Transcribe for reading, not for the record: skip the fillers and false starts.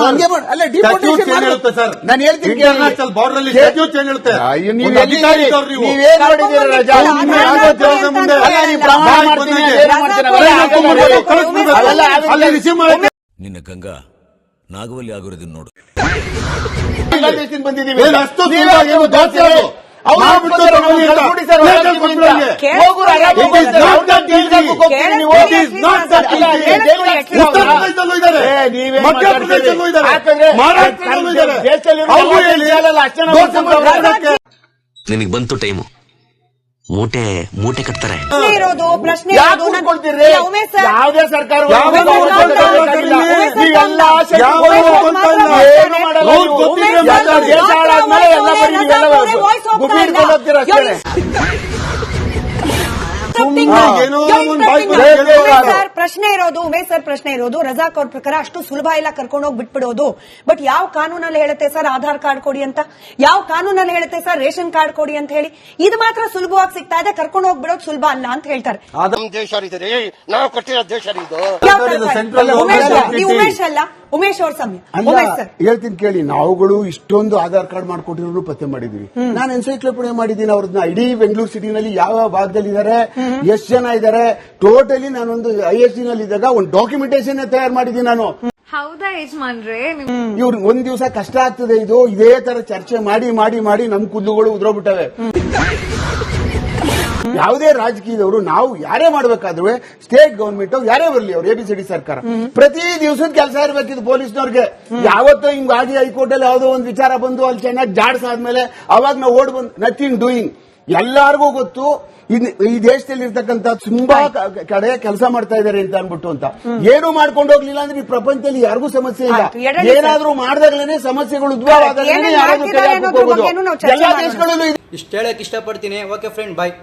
ಹಂಗೆ ಅಲ್ಲ ಡಿಪೋರ್ಟೇಷನ್ ಹೇಳುತ್ತೆ ಸರ್. ನಾನು ಹೇಳ್ತೀನಿ ಇಂಟರ್ನ್ಯಾಷನಲ್ ಬಾರ್ಡರ್ ಅಲ್ಲಿ ಸ್ಟ್ಯಾಚ್ಯೂ ಚೇಂಜ್ ಹೇಳುತ್ತೆ. ನೀವೇನ್ ನೋಡಿದ್ದೀರಾ ರಜಾ? ನಿನ್ನ ಗಂಗಾ ನಾಗವಲ್ಲಿ ಆಗಿರೋದನ್ನ ನೋಡು. ಬಂದಿದ್ದೀವಿ ನಿನಗೆ ಬಂತು ಟೈಮು, ಮೂಟೆ ಕಟ್ತಾರೆ. ಯಾವುದೇ ಸರ್ಕಾರ ಪ್ರಶ್ನೆ ಇರೋದು ಉಮೇಶ್ ಸರ್, ಪ್ರಶ್ನೆ ಇರೋದು ರಜಾಕ್ ಅವ್ರ ಪ್ರಕಾರ ಅಷ್ಟು ಸುಲಭ ಇಲ್ಲ ಕರ್ಕೊಂಡು ಹೋಗಿ ಬಿಟ್ಬಿಡೋದು. ಬಟ್ ಯಾವ ಕಾನೂನಲ್ಲಿ ಹೇಳುತ್ತೆ ಸರ್ ಆಧಾರ್ ಕಾರ್ಡ್ ಕೊಡಿ ಅಂತ? ಯಾವ ಕಾನೂನಲ್ಲಿ ಹೇಳುತ್ತೆ ಸರ್ ರೇಷನ್ ಕಾರ್ಡ್ ಕೊಡಿ ಅಂತ ಹೇಳಿ? ಇದು ಮಾತ್ರ ಸುಲಭವಾಗಿ ಸಿಗ್ತಾ ಇದೆ, ಕರ್ಕೊಂಡು ಹೋಗ್ಬಿಡೋದು ಸುಲಭ ಅಲ್ಲ ಅಂತ ಹೇಳ್ತಾರೆ. ನಾವು ಕಟ್ಟಿರೋ ದೇಶ ಇದು. ಉಮೇಶ್ ಅಲ್ಲ, ಉಮೇಶ್ ಅವ್ರ ಸಮಯ. ಹೇಳ್ತೀನಿ ಕೇಳಿ, ನಾವುಗಳು ಇಷ್ಟೊಂದು ಆಧಾರ್ ಕಾರ್ಡ್ ಮಾಡ್ಕೊಟ್ಟಿರೋರು ಪತ್ತೆ ಮಾಡಿದೀವಿ. ನಾನು ಎನ್ಸೈಕ್ಲೋಪೀಡಿಯಾ ಮಾಡಿದ್ದೀನಿ ಅವ್ರನ್ನ. ಇಡೀ ಬೆಂಗಳೂರು ಸಿಟಿನಲ್ಲಿ ಯಾವ ಭಾಗದಲ್ಲಿ ಇದ್ದಾರೆ, ಎಷ್ಟು ಜನ ಇದ್ದಾರೆ, ಟೋಟಲಿ ನಾನೊಂದು ISD ನಲ್ಲಿ ಇದ್ದಾಗ ಒಂದು ಡಾಕ್ಯುಮೆಂಟೇಶನ್ ತಯಾರು ಮಾಡಿದ್ದೀನಿ ನಾನು. ಹೌದಾ ಯಜಮಾನ್ರೆ? ಇವ್ರು ಒಂದ್ ದಿವಸ ಕಷ್ಟ ಆಗ್ತದೆ. ಇದೇ ತರ ಚರ್ಚೆ ಮಾಡಿ ಮಾಡಿ ಮಾಡಿ ನಮ್ ಕೂದಲುಗಳು ಉದ್ರೋಗ್ಬಿಟ್ಟವೆ. ಯಾವುದೇ ರಾಜಕೀಯದವರು ನಾವು ಯಾರೇ ಮಾಡಬೇಕಾದ್ರೂ ಸ್ಟೇಟ್ ಗವರ್ಮೆಂಟ್ ಯಾರೇ ಬರಲಿ, ಅವ್ರು ABCD ಸರ್ಕಾರ ಪ್ರತಿ ದಿವಸದ ಕೆಲಸ ಇರಬೇಕಿದ್ದು ಪೊಲೀಸ್ನವ್ರಿಗೆ. ಯಾವತ್ತೋ ಹಿಂಗಾಗಿ ಹೈಕೋರ್ಟ್ ಅಲ್ಲಿ ಯಾವುದೋ ಒಂದು ವಿಚಾರ ಬಂದು ಅಲ್ಲಿ ಚೆನ್ನಾಗಿ ಜಾಡ್ಸಾದ್ಮೇಲೆ ಅವಾಗ ನಾವು ಓಡ್ ಬಂದು ನಥಿಂಗ್ ಡೂಯಿಂಗ್. ಎಲ್ಲಾರ್ಗೂ ಗೊತ್ತು ಈ ದೇಶದಲ್ಲಿ ಇರ್ತಕ್ಕಂಥ ತುಂಬಾ ಕಡೆ ಕೆಲಸ ಮಾಡ್ತಾ ಇದಾರೆ ಅಂತ ಅನ್ಬಿಟ್ಟು ಅಂತ. ಏನು ಮಾಡ್ಕೊಂಡು ಹೋಗ್ಲಿಲ್ಲ ಅಂದ್ರೆ ಈ ಪ್ರಪಂಚದಲ್ಲಿ ಯಾರಿಗೂ ಸಮಸ್ಯೆ ಇಲ್ಲ. ಏನಾದ್ರೂ ಮಾಡಿದಾಗಲೇ ಸಮಸ್ಯೆಗಳು ಉದ್ಭವ ಆದಾಗಲೇ ಯಾರಾದ್ರೂ ಕೈ ಹಾಕಬಹುದು. ಎಲ್ಲಾ ದೇಶಗಳಲ್ಲೂ ಇಷ್ಟ ಹೇಳಕ್ ಇಷ್ಟಪಡ್ತೀನಿ. ಓಕೆ ಫ್ರೆಂಡ್, ಬಾಯ್.